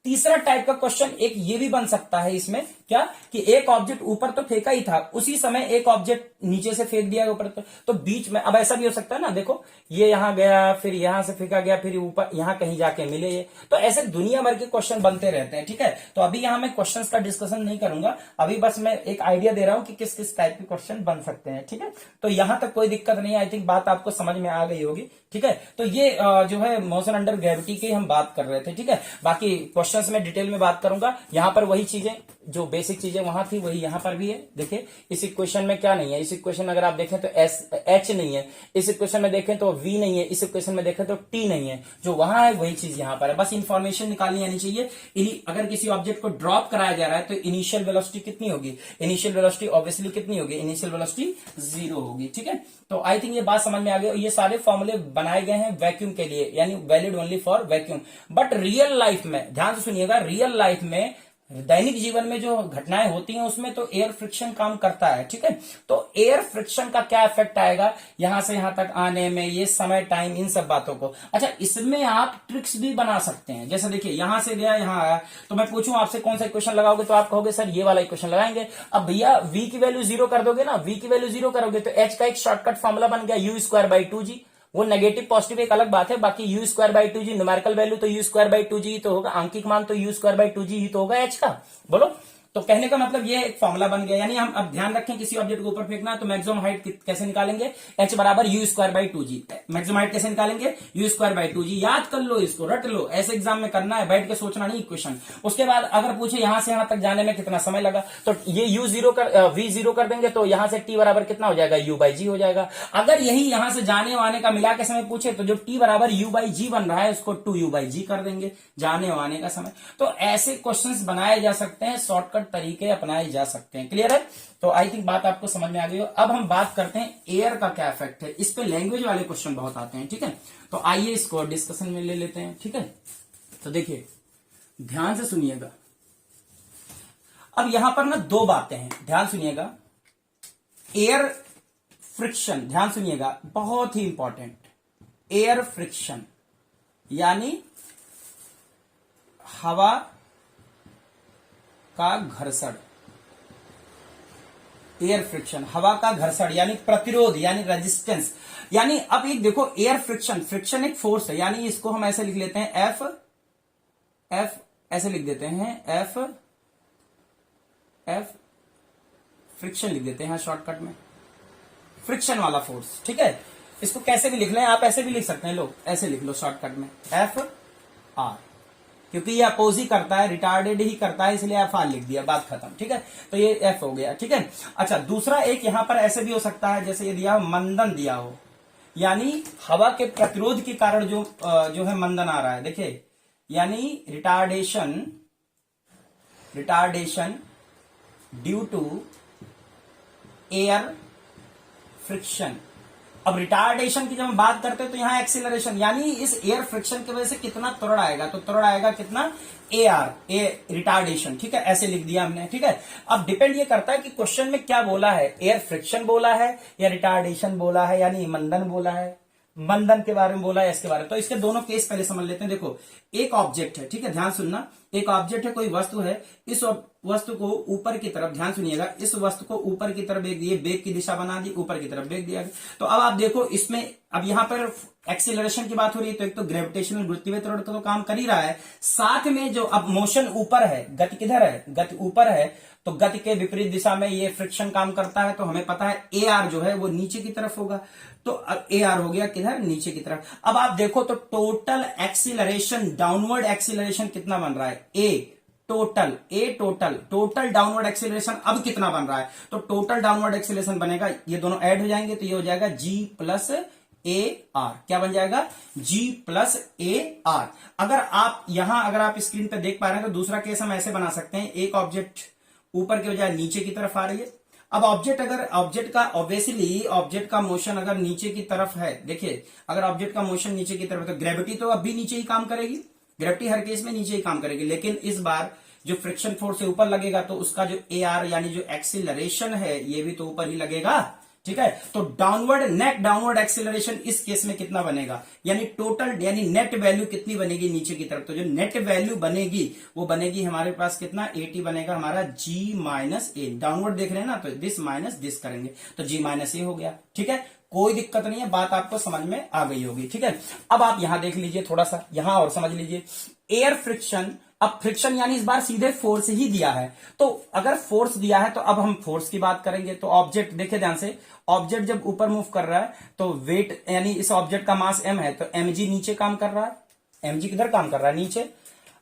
तीसरा टाइप का क्वेश्चन एक ये भी बन सकता है इसमें, क्या कि एक ऑब्जेक्ट ऊपर तो फेंका ही था, उसी समय एक ऑब्जेक्ट नीचे से फेंक दिया ऊपर, तो बीच में, अब ऐसा भी हो सकता है ना, देखो ये यहां गया फिर यहां से फेंका गया फिर ऊपर यहां कहीं जाके मिले ये, तो ऐसे दुनिया भर के क्वेश्चन बनते रहते हैं, ठीक है। तो अभी यहां मैं क्वेश्चंस का डिस्कशन नहीं करूंगा, अभी बस मैं एक आइडिया दे रहा हूं कि किस किस टाइप के क्वेश्चन बन सकते हैं, ठीक है। तो यहां तक कोई दिक्कत नहीं है, आई थिंक बात आपको समझ में आ गई होगी, ठीक है। तो ये जो है मोशन अंडर ग्रेविटी की हम बात कर रहे थे, ठीक है। बाकी क्वेश्चन क्वेश्चंस में डिटेल में बात करूंगा। यहां पर वही चीजें जो बेसिक चीजें वहां थी वही यहां पर भी है। देखिए इस इक्वेशन में क्या नहीं है, इस इक्वेशन में अगर आप देखें तो एच नहीं है, इस इक्वेशन में देखें तो वी नहीं है, इस इक्वेशन में देखें तो टी नहीं है, जो वहां है वही चीज यहां पर है। बस इंफॉर्मेशन निकालनी आनी चाहिए। अगर किसी ऑब्जेक्ट को ड्रॉप कराया जा रहा है तो इनिशियल वेलोसिटी कितनी होगी, इनिशियल वेलोसिटी ऑब्वियसली कितनी होगी, इनिशियल वेलोसिटी 0 होगी। ठीक है, तो आई थिंक ये बात समझ में आ गई। ये सारे फॉर्मूले बनाए गए हैं वैक्यूम के लिए, यानी valid only for vacuum. But real life में ध्यान से सुनिएगा, रियल लाइफ में दैनिक जीवन में जो घटनाएं होती हैं उसमें तो एयर फ्रिक्शन काम करता है। ठीक है, तो एयर फ्रिक्शन का क्या इफेक्ट आएगा यहां से यहां तक आने में, ये समय, टाइम, इन सब बातों को। अच्छा, इसमें आप ट्रिक्स भी बना सकते हैं। जैसे देखिए यहां से गया यहां आया, तो मैं पूछूं आपसे कौन सा इक्वेशन लगाओगे, तो आप कहोगे सर ये वाला इक्वेशन लगाएंगे। अब भैया v की वैल्यू 0 कर दोगे ना, v की वैल्यू 0 करोगे तो h का एक शॉर्टकट फॉर्मूला बन गया u²/2g। वो नेगेटिव पॉजिटिव एक अलग बात है, बाकी u²/2g न्यूमेरिकल वैल्यू तो u²/2g ही तो होगा, आंकिक मान तो u²/2g ही तो होगा h का। बोलो, तो कहने का मतलब ये एक फॉर्मूला बन गया। यानी हम अब ध्यान रखें किसी ऑब्जेक्ट को ऊपर फेंकना है तो मैक्सिमम हाइट कैसे निकालेंगे, h बराबर u²/2g। मैक्सिमम हाइट कैसे निकालेंगे, u²/2g। याद कर लो, इसको रट लो, ऐसे एग्जाम में करना है, बैठ के सोचना नहीं क्वेश्चन। उसके बाद अगर पूछे यहां से यहां तक जाने में कितना समय लगा, तो ये v0 कर देंगे तो यहां से t बराबर कितना हो जाएगा, u/g हो जाएगा। अगर यही यहां से जाने वाने का मिला के समय पूछे तो जो t बराबर u/g बन रहा है उसको 2u/g कर देंगे, जाने वाने का समय। तो ऐसे क्वेश्चंस बनाए जा सकते हैं, शॉर्टकट तरीके अपनाए जा सकते हैं। क्लियर है, तो आई थिंक बात आपको समझ में आ गई हो। अब हम बात करते हैं एयर का क्या इफेक्ट है। इस पे लैंग्वेज वाले क्वेश्चन बहुत आते हैं। ठीक है, तो आइए इसको डिस्कशन में ले लेते हैं। ठीक है, तो देखिए ध्यान से सुनिएगा। अब यहां पर ना दो बातें हैं, ध्यान सुनिएगा। एयर फ्रिक्शन, ध्यान सुनिएगा, बहुत ही इंपॉर्टेंट। एयर फ्रिक्शन यानी हवा का घर्षण। एयर फ्रिक्शन, हवा का घर्षण यानी प्रतिरोध, यानी रेजिस्टेंस। यानी अब एक देखो, एयर फ्रिक्शन, फ्रिक्शन एक फोर्स है, यानी इसको हम ऐसे लिख लेते हैं एफ ऐसे लिख देते हैं, एफ फ्रिक्शन लिख देते हैं शॉर्टकट में, फ्रिक्शन वाला फोर्स। ठीक है, इसको कैसे भी लिख लें, आप ऐसे भी लिख सकते हैं, लो ऐसे लिख लो शॉर्टकट में, एफ आर, क्योंकि ये अपोज ही करता है, रिटार्डेड ही करता है, इसलिए एफ आर लिख दिया, बात खत्म। ठीक है, तो ये एफ हो गया। ठीक है, अच्छा दूसरा एक यहां पर ऐसे भी हो सकता है, जैसे ये दिया मंदन दिया हो, यानी हवा के प्रतिरोध के कारण जो है मंदन आ रहा है। देखिए यानी retardation due to air friction. अब रिटार्डेशन की जब हम बात करते हैं तो यहां एक्सीलरेशन, यानी इस एयर फ्रिक्शन की वजह से कितना त्वरण आएगा, तो त्वरण आएगा कितना, रिटार्डेशन। ठीक है, ऐसे लिख दिया हमने। ठीक है, अब डिपेंड ये करता है कि क्वेश्चन में क्या बोला है, एयर फ्रिक्शन बोला है या रिटार्डेशन बोला है, यानी मंदन बोला है, मंदन के बारे में बोला है, इसके बारे में। तो इसके दोनों केस पहले समझ लेते हैं। देखो एक ऑब्जेक्ट है, ठीक है, ध्यान सुनना, एक ऑब्जेक्ट है, कोई वस्तु है, इस वस्तु को ऊपर की तरफ, ध्यान सुनिएगा, इस वस्तु को ऊपर की तरफ बेग दिए, बेग की दिशा बना दी, ऊपर की तरफ बेग दिया। तो अब आप देखो इसमें, अब यहां पर एक्सीलरेशन की बात हो रही है, तो एक तो ग्रेविटेशनल गुरुत्वीय त्वरण तो काम कर ही रहा है, साथ में जो अब मोशन ऊपर है, गति किधर है, गति ऊपर है, तो गति के विपरीत दिशा में ये फ्रिक्शन काम करता है। तो हमें पता है ए आर जो है वो नीचे की तरफ होगा, तो अब ए आर हो गया किधर, नीचे की तरफ। अब आप देखो तो टोटल एक्सीलरेशन, डाउनवर्ड एक्सीलरेशन कितना बन रहा है, टोटल डाउनवर्ड एक्सीलरेशन अब कितना बन रहा है, तो टोटल डाउनवर्ड एक्सीलरेशन बनेगा, ये दोनों ऐड हो जाएंगे तो ये हो जाएगा G प्लस ए आर। क्या बन जाएगा, G प्लस ए आर। अगर आप स्क्रीन पे देख पा रहे हैं तो दूसरा केस हम ऐसे बना सकते हैं, एक ऑब्जेक्ट ऊपर के बजाय नीचे की तरफ आ रही है। अब ऑब्जेक्ट का मोशन अगर नीचे की तरफ है, देखिए अगर ऑब्जेक्ट का मोशन नीचे की तरफ है तो ग्रेविटी तो अब भी नीचे ही काम करेगी, ग्रेविटी हर केस में नीचे ही काम करेगी, लेकिन इस बार जो फ्रिक्शन फोर्स से ऊपर लगेगा तो उसका जो ए आर यानी जो एक्सीलरेशन है ये भी तो ऊपर ही लगेगा। ठीक है, तो नेट डाउनवर्ड एक्सीलरेशन इस केस में कितना बनेगा, यानी टोटल, यानी नेट वैल्यू कितनी बनेगी नीचे की तरफ, तो जो नेट वैल्यू बनेगी वो बनेगी हमारे पास कितना, 80 बनेगा हमारा G माइनस ए। डाउनवर्ड देख रहे हैं ना, तो दिस माइनस दिस करेंगे तो G माइनस ए हो गया। ठीक है, कोई दिक्कत नहीं है, बात आपको समझ में आ गई होगी। ठीक है, अब आप यहां देख लीजिए थोड़ा सा, यहां और समझ लीजिए एयर फ्रिक्शन। अब फ्रिक्शन यानी इस बार सीधे फोर्स ही दिया है, तो अगर फोर्स दिया है तो अब हम फोर्स की बात करेंगे। तो ऑब्जेक्ट देखिए ध्यान से, ऑब्जेक्ट जब ऊपर मूव कर रहा है तो वेट, यानी इस ऑब्जेक्ट का मास m है तो mg नीचे काम कर रहा है, mg किधर काम कर रहा है, नीचे।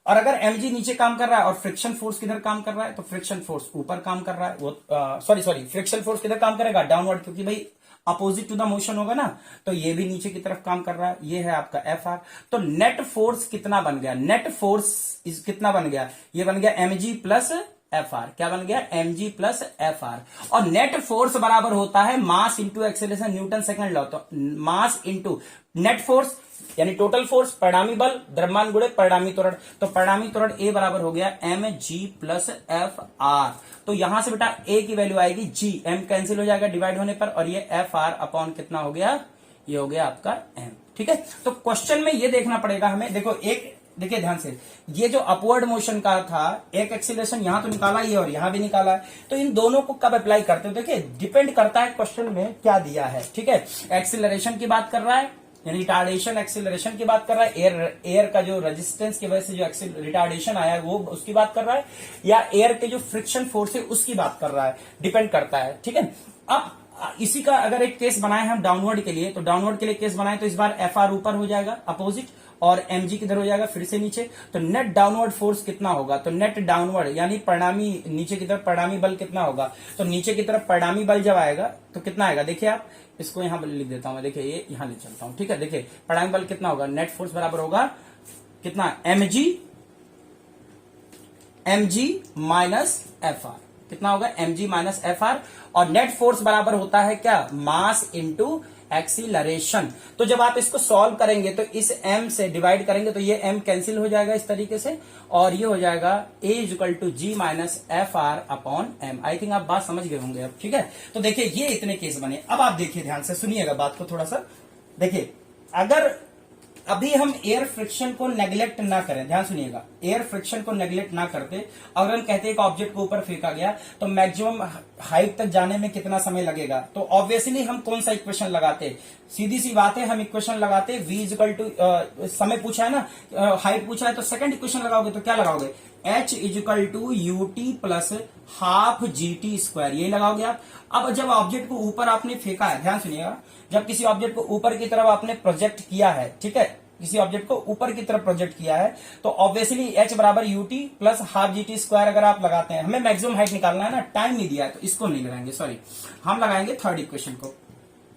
और अगर mg नीचे काम कर रहा है और फ्रिक्शन फोर्स किधर काम कर रहा है, तो फ्रिक्शन फोर्स ऊपर काम कर रहा है, वो सॉरी फ्रिक्शन फोर्स किधर काम करेगा, डाउनवर्ड, क्योंकि भाई अपोजिट टू द मोशन होगा ना, तो ये भी नीचे की तरफ काम कर रहा है। ये है आपका एफ आर। तो नेट फोर्स कितना बन गया, नेट फोर्स कितना बन गया, ये बन गया mg प्लस एफ आर। क्या बन गया, mg प्लस एफ आर। और नेट फोर्स बराबर होता है mass into acceleration, Newton second law. तो मास इंटू नेट फोर्स यानी टोटल फोर्स, परिणामी बल, द्रव्यमान गुणे परिणामी त्वरण। तो परिणामी त्वरण ए बराबर हो गया mg प्लस एफ आर। तो यहां से बेटा ए की वैल्यू आएगी g, m कैंसिल हो जाएगा डिवाइड होने पर, और ये एफ आर अपॉन कितना हो गया, ये हो गया आपका m। ठीक है, तो क्वेश्चन में ये देखना पड़ेगा हमें। देखो एक देखिए ध्यान से, ये जो अपवर्ड मोशन का था, एक एक्सीलरेशन यहां तो निकाला ही है और यहां भी निकाला है, तो इन दोनों को कब अप्लाई करते हो, देखिए डिपेंड करता है क्वेश्चन में क्या दिया है। ठीक है, एक्सीलरेशन की बात कर रहा है, यानी रिटार्डेशन एक्सीलरेशन की बात कर रहा है, एयर का जो रेजिस्टेंस की वजह से जो रिटार्डेशन आया है वो उसकी बात कर रहा है, या एयर के जो फ्रिक्शन फोर्स है उसकी बात कर रहा है, डिपेंड करता है। ठीक है, अब इसी का अगर एक केस बनाए हम डाउनवर्ड के लिए, तो डाउनवर्ड के लिए केस बनाए तो इस बार एफ आर ऊपर हो जाएगा अपोजिट, और mg किधर हो जाएगा फिर से नीचे। तो नेट डाउनवर्ड फोर्स कितना होगा, तो नेट डाउनवर्ड यानी परिणामी नीचे की तरफ परिणामी बल कितना होगा, तो नीचे की तरफ परिणामी बल जब आएगा तो कितना आएगा, देखिए आप इसको यहां लिख देता हूं मैं, देखिए ये यहां ले चलता हूं। ठीक है, देखिए परिणामी बल कितना होगा, नेट फोर्स बराबर होगा कितना, mg माइनस एफ आर। कितना होगा, mg माइनस एफ आर। और नेट फोर्स बराबर होता है क्या, मास इंटू एक्सीलरेशन। तो जब आप इसको सॉल्व करेंगे तो इस m से डिवाइड करेंगे तो ये m कैंसिल हो जाएगा इस तरीके से, और ये हो जाएगा a equal to g minus f r upon m। I think आप बात समझ गए होंगे अब। ठीक है, तो देखिए ये इतने केस बने। अब आप देखिए ध्यान से सुनिएगा बात को थोड़ा सा। देखिए अगर अभी हम एयर फ्रिक्शन को नेग्लेक्ट ना करें, ध्यान सुनिएगा, एयर फ्रिक्शन को नेग्लेक्ट ना करते, अगर हम कहते हैं कि ऑब्जेक्ट को ऊपर फेंका गया तो मैक्सिमम हाइट तक जाने में कितना समय लगेगा, तो ऑब्वियसली हम कौन सा इक्वेशन लगाते, सीधी सी बात है, हम इक्वेशन लगाते v इक्वल टू, समय पूछा है ना, हाइट पूछा है, तो सेकंड इक्वेशन लगाओगे तो क्या लगाओगे, h equal to ut plus half gt square, यही लगाओगे आप। अब जब ऑब्जेक्ट को ऊपर आपने फेंका है, ध्यान सुनिएगा, जब किसी ऑब्जेक्ट को ऊपर की तरफ आपने प्रोजेक्ट किया है, ठीक है, किसी ऑब्जेक्ट को ऊपर की तरफ प्रोजेक्ट किया है, तो ऑब्वियसली h बराबर ut plus half gt square अगर आप लगाते हैं, हमें मैक्सिमम हाइट निकालना है ना, टाइम नहीं दिया है तो इसको नहीं लगाएंगे, सॉरी, हम लगाएंगे थर्ड इक्वेशन को,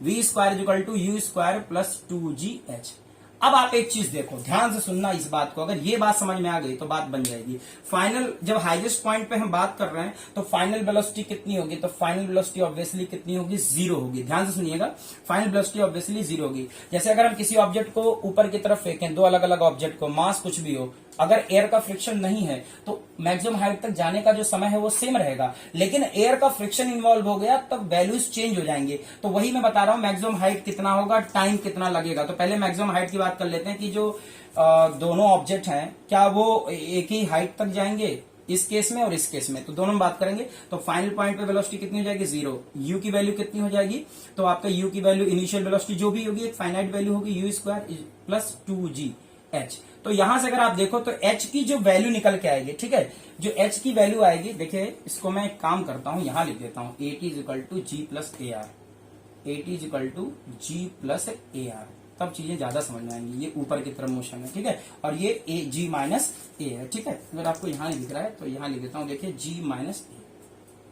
v square equal to u square plus 2gh। अब आप एक चीज देखो, ध्यान से सुनना इस बात को, अगर ये बात समझ में आ गई तो बात बन जाएगी। फाइनल जब हाईएस्ट पॉइंट पे हम बात कर रहे हैं तो फाइनल वेलोसिटी कितनी होगी, तो फाइनल वेलोसिटी ऑब्वियसली कितनी होगी, 0 होगी। ध्यान से सुनिएगा, फाइनल वेलोसिटी ऑब्वियसली 0 होगी। जैसे अगर हम किसी ऑब्जेक्ट को ऊपर की तरफ फेंकें, दो अलग अलग ऑब्जेक्ट को, मास कुछ भी हो, अगर एयर का फ्रिक्शन नहीं है तो मैक्सिमम हाइट तक जाने का जो समय है वो सेम रहेगा, लेकिन एयर का फ्रिक्शन इन्वॉल्व हो गया तब वैल्यूज चेंज हो जाएंगे। तो वही मैं बता रहा हूं, मैक्सिमम हाइट कितना होगा, टाइम कितना लगेगा। तो पहले मैक्सिमम हाइट की बात कर लेते हैं कि जो दोनों ऑब्जेक्ट हैं क्या वो एक ही हाइट तक जाएंगे, इस केस में और इस केस में, तो दोनों में बात करेंगे। तो फाइनल पॉइंट पे वेलोसिटी कितनी हो जाएगी, 0। u की वैल्यू कितनी हो जाएगी, तो आपका u की वैल्यू इनिशियल वेलोसिटी जो भी होगी एक फाइनाइट वैल्यू होगी, u स्क्वायर प्लस 2gh। तो यहां से अगर आप देखो तो h की जो वैल्यू निकल के आएगी, ठीक है, जो h की वैल्यू आएगी, देखिए इसको मैं एक काम करता हूं, यहां लिख देता हूं, at is equal to g plus a r, at is equal to g plus a r, तब चीजें ज्यादा समझ में आएंगी। ये ऊपर की तरफ मोशन है, ठीक है, और ये ए जी माइनस ए है, ठीक है। अगर आपको यहां नहीं दिख रहा है तो यहां लिख देता हूं, देखिए जी माइनस ए,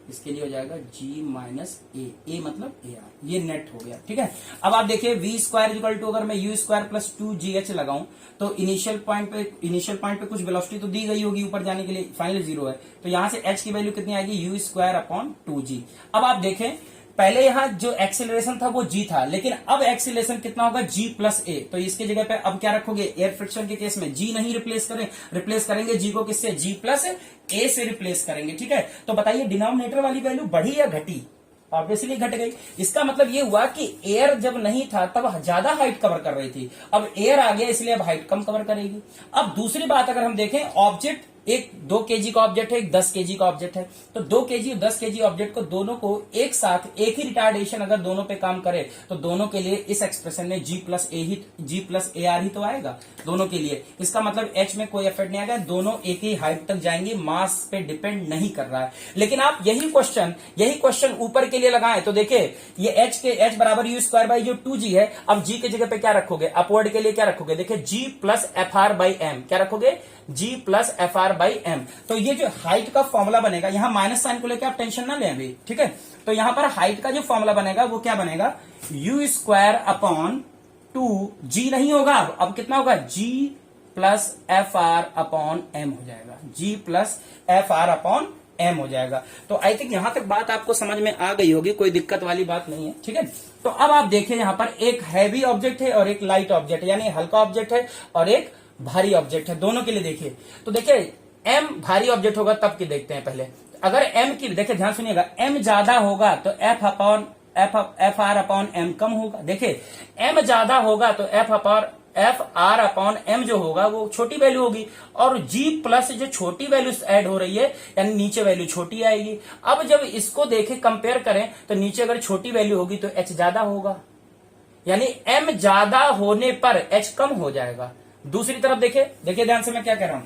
इसके लिए हो जाएगा g माइनस ए मतलब ए आर, ये नेट हो गया, ठीक है। अब आप देखिए v स्क्वायर इक्वल टू, अगर मैं u स्क्वायर प्लस 2gh लगाऊं तो इनिशियल पॉइंट पे कुछ वेलोसिटी तो दी गई होगी ऊपर जाने के लिए, फाइनल 0 है, तो यहां से h की वैल्यू कितनी आएगी, u स्क्वायर अपॉन 2g। अब आप देखें पहले यहां जो एक्सीलरेशन था वो g था, लेकिन अब एक्सीलरेशन कितना होगा, g प्लस ए। तो इसके जगह पे अब क्या रखोगे, एयर फ्रिक्शन के केस में g नहीं रिप्लेस करेंगे g को किससे, g प्लस ए से रिप्लेस करेंगे, ठीक है। तो बताइए डिनोमिनेटर वाली वैल्यू बढ़ी या घटी, ऑब्वियसली घट गई। इसका मतलब ये हुआ कि एयर जब नहीं था तब ज्यादा हाइट कवर कर रही थी, अब एयर आ गया इसलिए अब हाइट कम कवर करेगी। अब दूसरी बात अगर हम देखें, ऑब्जेक्ट एक 2 केजी का ऑब्जेक्ट है, एक 10 केजी का ऑब्जेक्ट है। तो 2 केजी और 10 केजी ऑब्जेक्ट को दोनों को एक साथ एक ही रिटार्डेशन अगर दोनों पे काम करे तो दोनों के लिए इस एक्सप्रेशन में G प्लस ए आर ही तो आएगा दोनों के लिए। इसका मतलब H में कोई इफेक्ट नहीं आएगा, दोनों एक ही हाइट तक जाएंगे, मास पे डिपेंड नहीं कर रहा है। लेकिन आप यही क्वेश्चन ऊपर के लिए लगाएं तो देखिए ये H बराबर यू स्क्वायर बाई जो 2G है, अब G की जगह पे क्या रखोगे, अपवर्ड के लिए क्या रखोगे, देखिए G plus f r by m, क्या रखोगे, G plus f r by m. तो ये जो हाइट का फॉर्मूला बनेगा, यहां माइनस साइन को लेकर आप टेंशन ना लें अभी, ठीक है। तो यहां पर हाइट का जो फॉर्मूला बनेगा वो क्या बनेगा, यू स्क्वायर अपॉन 2G नहीं होगा, अब कितना होगा, G plus f r upon m हो जाएगा, G plus f r upon m हो जाएगा। तो आई थिंक यहां तक बात आपको समझ में आ गई होगी, कोई दिक्कत वाली बात नहीं है, ठीक है। तो अब आप देखिए यहां पर एक हैवी ऑब्जेक्ट है और एक लाइट ऑब्जेक्ट है, यानी हल्का ऑब्जेक्ट है और एक भारी ऑब्जेक्ट है, दोनों के लिए देखिए। तो देखिए m भारी ऑब्जेक्ट होगा तब की देखते हैं पहले। अगर m की देखिए ध्यान सुनिएगा, m ज्यादा होगा तो एफ आर अपॉन एम कम होगा। देखिए m ज्यादा होगा तो एफ आर अपॉन एम जो होगा वो छोटी वैल्यू होगी, और G प्लस जो छोटी वैल्यू ऐड हो रही है यानी नीचे वैल्यू छोटी आएगी। अब जब इसको देखें कंपेयर करें तो नीचे अगर छोटी वैल्यू होगी तो H ज्यादा होगा, यानी m ज्यादा होने पर H कम हो जाएगा। दूसरी तरफ देखिए ध्यान से मैं क्या कह रहा हूं,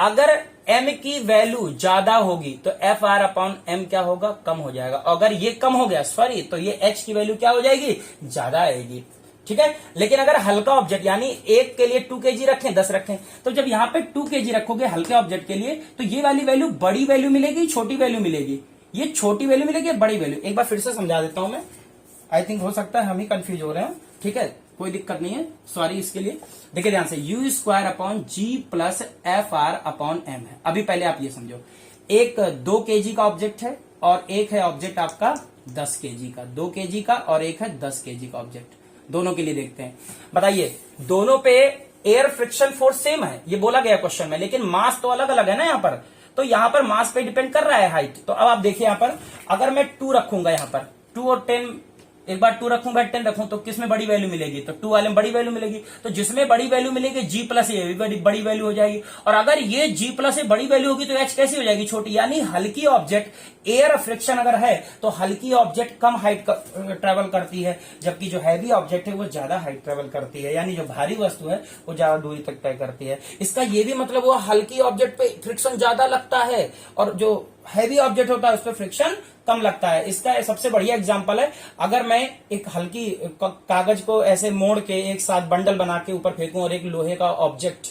अगर m की वैल्यू ज्यादा होगी तो एफ आर अपॉन एम क्या होगा, कम हो जाएगा। अगर ये कम हो गया सॉरी तो ये H की वैल्यू क्या हो जाएगी, ज्यादा आएगी, ठीक है। लेकिन अगर हल्का ऑब्जेक्ट यानी एक के लिए 2 केजी रखें 10 रखें, तो जब यहां पे 2 केजी रखोगे हल्के ऑब्जेक्ट के लिए तो ये वाली वैल्यू बड़ी वैल्यू मिलेगी, छोटी वैल्यू मिलेगी, ये छोटी वैल्यू मिलेगी, बड़ी वैल्यू। एक बार फिर से समझा देता हूं मैं, आई थिंक हो सकता है हम ही कंफ्यूज हो रहे हैं, ठीक है, कोई दिक्कत नहीं है, सॉरी इसके लिए। देखिए ध्यान से, u square upon G plus f r upon m है। अभी पहले आप ये समझो, एक 2 केजी का ऑब्जेक्ट है और एक है ऑब्जेक्ट आपका 10 केजी का, 2 केजी का और एक है 10 केजी का ऑब्जेक्ट, दोनों के लिए देखते हैं। बताइए दोनों पे एयर फ्रिक्शन फोर्स सेम है, ये बोला गया क्वेश्चन में, लेकिन मास तो अलग अलग है ना यहाँ पर। तो यहाँ पर मास पे डिपेंड कर रहा है हाइट। तो अब आप देखिए यहाँ पर, अगर मैं 2 रखूंगा यहाँ पर, 2 और 10, एक बार 2 रखूंगा 10 रखूं तो किसमें बड़ी वैल्यू मिलेगी, तो 2 वाले में बड़ी वैल्यू मिलेगी। तो जिसमें बड़ी वैल्यू मिलेगी G प्लस ए बड़ी वैल्यू हो जाएगी, और अगर ये G प्लस ए बड़ी वैल्यू होगी तो H कैसी हो जाएगी, छोटी। यानी हल्की ऑब्जेक्ट एयर फ्रिक्शन अगर है तो हल्की ऑब्जेक्ट कम हाइट ट्रेवल करती है, जबकि जो हैवी ऑब्जेक्ट है वो ज्यादा हाइट ट्रेवल करती है, यानी जो भारी वस्तु है वो ज्यादा दूरी तक तय करती है। इसका ये भी मतलब वो हल्की ऑब्जेक्ट पे फ्रिक्शन ज्यादा लगता है और जो हैवी ऑब्जेक्ट होता है उस पर फ्रिक्शन कम लगता है। इसका सबसे बढ़िया एग्जांपल है, अगर मैं एक हल्की कागज को ऐसे मोड़ के एक साथ बंडल बना के ऊपर फेंकूं और एक लोहे का ऑब्जेक्ट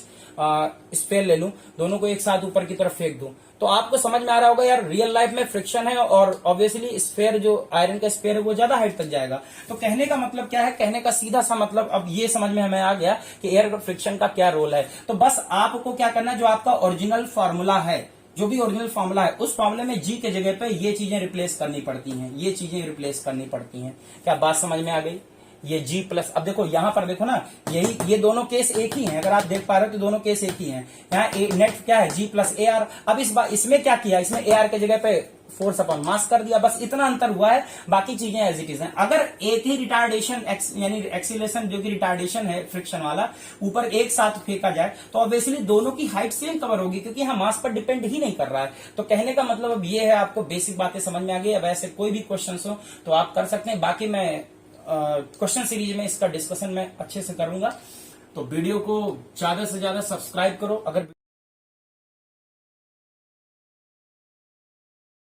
स्पेयर ले लूं, दोनों को एक साथ ऊपर की तरफ फेंक दूं, तो आपको समझ में आ रहा होगा यार रियल लाइफ में फ्रिक्शन है और ऑब्वियसली स्पेयर जो आयरन का स्पेयर है वो ज्यादा हाइट तक जाएगा। तो कहने का मतलब क्या है, कहने का सीधा सा मतलब अब ये समझ में हमें आ गया कि एयर फ्रिक्शन का क्या रोल है। तो बस आपको क्या करना है, जो आपका ओरिजिनल फॉर्मूला है, जो भी ओरिजिनल फॉर्मूला है, उस फॉर्मूले में G के जगह पे ये चीजें रिप्लेस करनी पड़ती हैं, ये चीजें रिप्लेस करनी पड़ती हैं। क्या बात समझ में आ गई? ये G प्लस, अब देखो यहां पर देखो ना, ये दोनों केस एक ही हैं, अगर आप देख पा रहे हो तो दोनों केस एक ही हैं। यहाँ नेट क्या है, G प्लस ए आर। अब इसमें क्या किया, इसमें ए आर के जगह पे फोर्स अपॉन मास कर दिया, बस इतना अंतर हुआ है, बाकी चीजें एज इट इज हैं। अगर एक ही रिटार्डेशन यानी एक्सीलरेशन जो कि रिटार्डेशन है फ्रिक्शन वाला ऊपर एक साथ फेंका जाए तो ऑब्वियसली दोनों की हाइट सेम कवर होगी, क्योंकि यहाँ मास पर डिपेंड ही नहीं कर रहा है। तो कहने का मतलब अब ये है, आपको बेसिक बातें समझ में आ गई। अब ऐसे कोई भी क्वेश्चन हो तो आप कर सकते हैं, बाकी मैं क्वेश्चन सीरीज में इसका डिस्कशन मैं अच्छे से करूंगा। तो वीडियो को ज्यादा से ज्यादा सब्सक्राइब करो। अगर